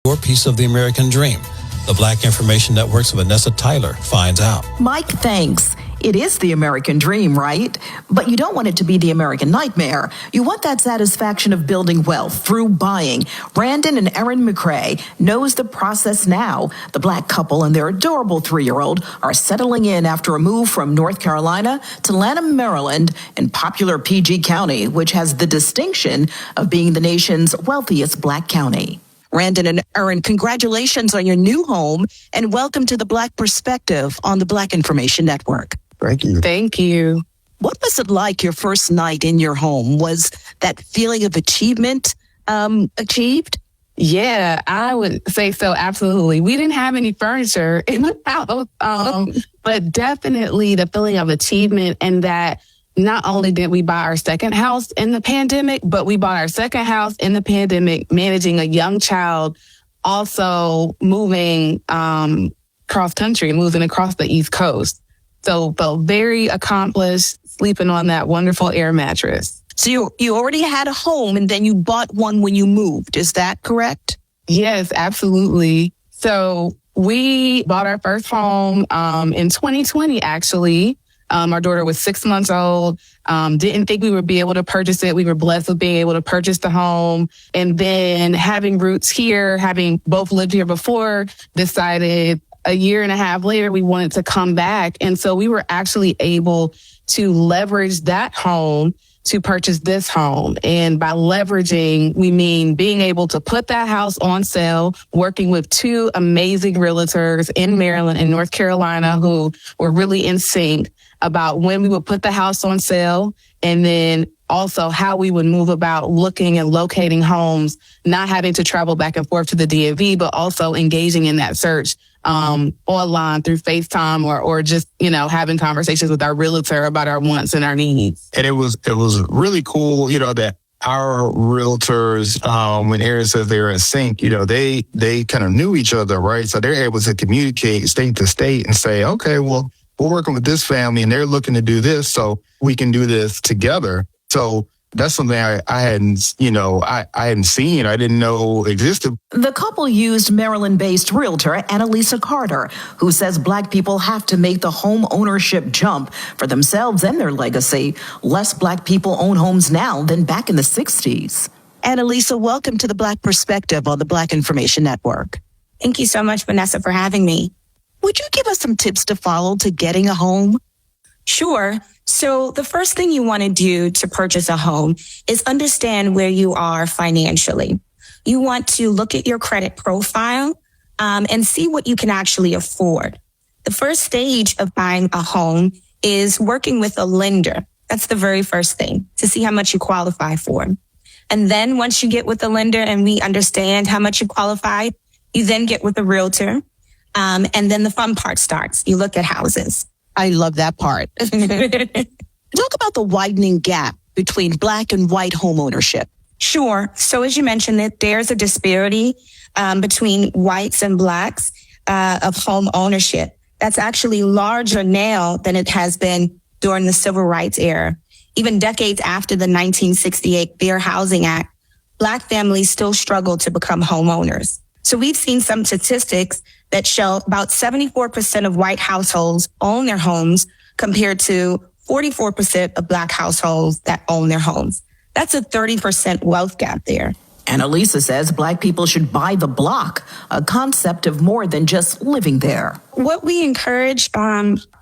core piece of the American dream? The Black Information Network's Vanessa Tyler finds out. Mike, thanks. It is the American dream, right? But you don't want it to be the American nightmare. You want that satisfaction of building wealth through buying. Brandon and Erin McCrae knows the process now. The Black couple and their adorable 3-year-old are settling in after a move from North Carolina to Lanham, Maryland, in popular PG County, which has the distinction of being the nation's wealthiest Black county. Brandon and Erin, congratulations on your new home and welcome to the Black Perspective on the Black Information Network. Thank you. Thank you. What was it like your first night in your home? Was that feeling of achievement achieved? Yeah, I would say so. Absolutely. We didn't have any furniture in the house, but definitely the feeling of achievement, and that not only did we buy our second house in the pandemic, but we bought our second house in the pandemic, managing a young child, also moving cross country, moving across the East Coast. So felt very accomplished, sleeping on that wonderful air mattress. So you already had a home and then you bought one when you moved. Is that correct? Yes, absolutely. So we bought our first home in 2020, actually. Our daughter was 6 months old. Didn't think we would be able to purchase it. We were blessed with being able to purchase the home. And then having roots here, having both lived here before, decided a year and a half later, we wanted to come back. And so we were actually able to leverage that home to purchase this home. And by leveraging, we mean being able to put that house on sale, working with 2 amazing realtors in Maryland and North Carolina who were really in sync about when we would put the house on sale, and then also how we would move about looking and locating homes, not having to travel back and forth to the DMV, but also engaging in that search online through FaceTime or just, having conversations with our realtor about our wants and our needs. And it was really cool, that our realtors, when Erin says they're in sync, they kind of knew each other, right? So they're able to communicate state to state and say, okay, well, we're working with this family and they're looking to do this, so we can do this together. So that's something I hadn't seen. I didn't know existed. The couple used Maryland-based realtor Annalisa Carter, who says Black people have to make the home ownership jump for themselves and their legacy. Less Black people own homes now than back in the 60s. Annalisa, welcome to the Black Perspective on the Black Information Network. Thank you so much, Vanessa, for having me. Would you give us some tips to follow to getting a home? Sure. So the first thing you want to do to purchase a home is understand where you are financially. You want to look at your credit profile and see what you can actually afford. The first stage of buying a home is working with a lender. That's the very first thing, to see how much you qualify for. And then once you get with the lender and we understand how much you qualify, you then get with a realtor. And then the fun part starts. You look at houses. I love that part. Talk about the widening gap between Black and white home ownership. Sure. So as you mentioned, there's a disparity between whites and Blacks of home ownership. That's actually larger now than it has been during the Civil Rights era. Even decades after the 1968 Fair Housing Act, Black families still struggle to become homeowners. So we've seen some statistics that show about 74% of white households own their homes compared to 44% of Black households that own their homes. That's a 30% wealth gap there. Annalisa says Black people should buy the block, a concept of more than just living there. What we encourage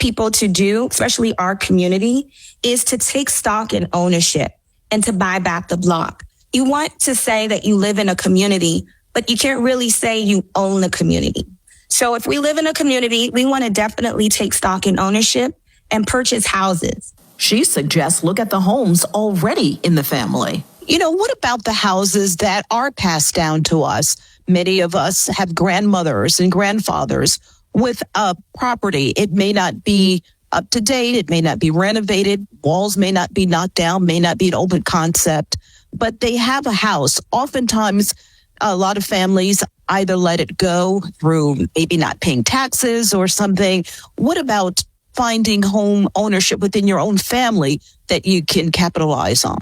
people to do, especially our community, is to take stock in ownership and to buy back the block. You want to say that you live in a community, but you can't really say you own the community. So if we live in a community, we want to definitely take stock in ownership and purchase houses. She suggests look at the homes already in the family. What about the houses that are passed down to us? Many of us have grandmothers and grandfathers with a property. It may not be up to date. It may not be renovated. Walls may not be knocked down, may not be an open concept, but they have a house. Oftentimes, a lot of families either let it go through maybe not paying taxes or something. What about finding home ownership within your own family that you can capitalize on?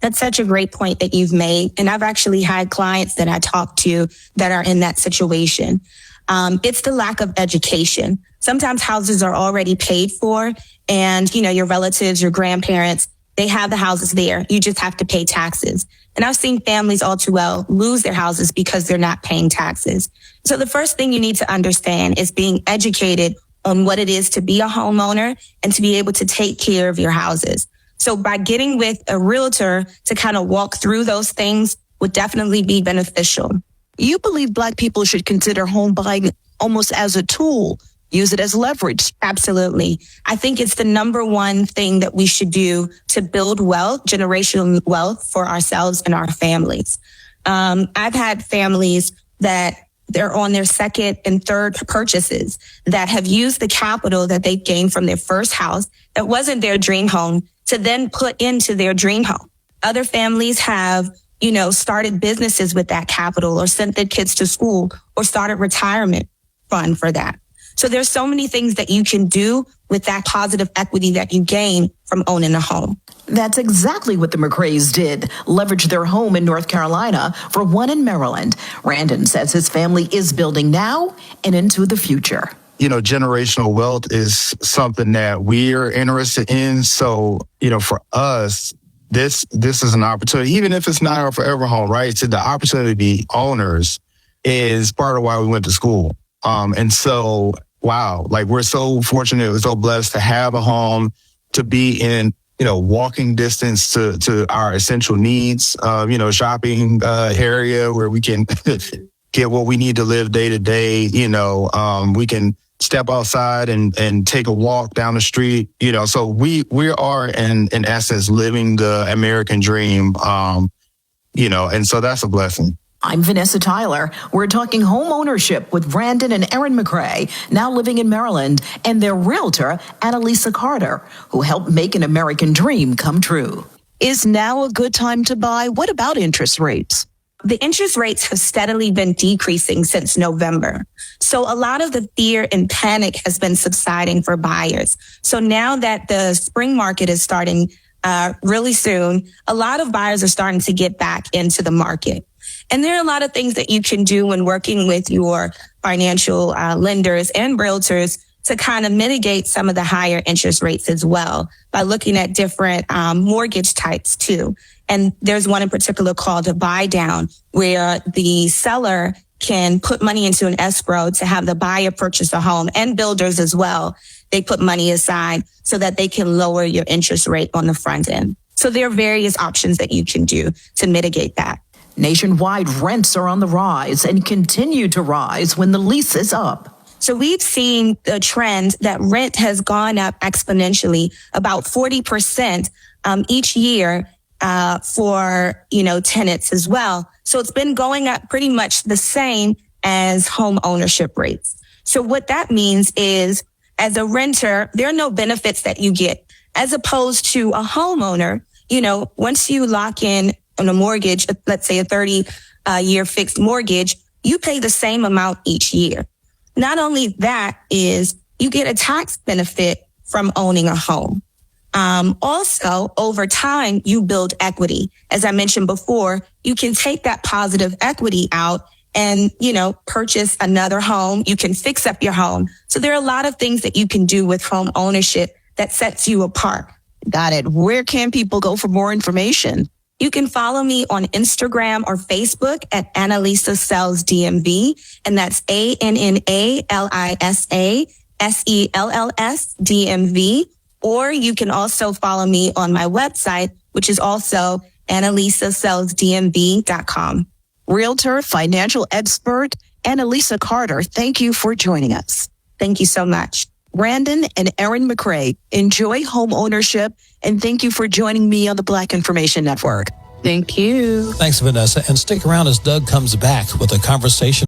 That's such a great point that you've made. And I've actually had clients that I talk to that are in that situation. It's the lack of education. Sometimes houses are already paid for and, your relatives, your grandparents, they have the houses there. You just have to pay taxes. And I've seen families all too well lose their houses because they're not paying taxes. So the first thing you need to understand is being educated on what it is to be a homeowner and to be able to take care of your houses. So by getting with a realtor to kind of walk through those things would definitely be beneficial. You believe Black people should consider home buying almost as a tool, use it as leverage. Absolutely. I think it's the number one thing that we should do to build wealth, generational wealth for ourselves and our families. I've had families that they're on their second and third purchases that have used the capital that they gained from their first house that wasn't their dream home to then put into their dream home. Other families have, started businesses with that capital or sent their kids to school or started retirement fund for that. So there's so many things that you can do with that positive equity that you gain from owning a home. That's exactly what the McRaes did, leverage their home in North Carolina for one in Maryland. Randon says his family is building now and into the future. Generational wealth is something that we're interested in. So, for us, this is an opportunity, even if it's not our forever home, right? So the opportunity to be owners is part of why we went to school. And so, wow, we're so fortunate, we're so blessed to have a home, to be in, walking distance to our essential needs, shopping area where we can get what we need to live day to day. We can step outside and take a walk down the street, so we are in essence living the American dream, and so that's a blessing. I'm Vanessa Tyler. We're talking home ownership with Brandon and Erin McRae, now living in Maryland, and their realtor, Annalisa Carter, who helped make an American dream come true. Is now a good time to buy? What about interest rates? The interest rates have steadily been decreasing since November. So a lot of the fear and panic has been subsiding for buyers. So now that the spring market is starting really soon, a lot of buyers are starting to get back into the market. And there are a lot of things that you can do when working with your financial lenders and realtors to kind of mitigate some of the higher interest rates as well by looking at different mortgage types too. And there's one in particular called a buy down, where the seller can put money into an escrow to have the buyer purchase a home, and builders as well. They put money aside so that they can lower your interest rate on the front end. So there are various options that you can do to mitigate that. Nationwide rents are on the rise and continue to rise when the lease is up. So we've seen the trend that rent has gone up exponentially, about 40% each year for, tenants as well. So it's been going up pretty much the same as home ownership rates. So what that means is, as a renter, there are no benefits that you get, as opposed to a homeowner. Once you lock in on a mortgage, let's say a 30-year fixed mortgage, you pay the same amount each year. Not only that is you get a tax benefit from owning a home. Also, over time, you build equity. As I mentioned before, you can take that positive equity out and, purchase another home. You can fix up your home. So there are a lot of things that you can do with home ownership that sets you apart. Got it. Where can people go for more information? You can follow me on Instagram or Facebook at Annalisa Sells DMV, and that's ANNALISA SELLS DMV. Or you can also follow me on my website, which is also AnnalisaSellsDMV.com. Realtor, financial expert, Annalisa Carter, thank you for joining us. Thank you so much. Brandon and Erin McRae, enjoy home ownership, and thank you for joining me on the Black Information Network. Thank you. Thanks, Vanessa. And stick around as Doug comes back with a conversation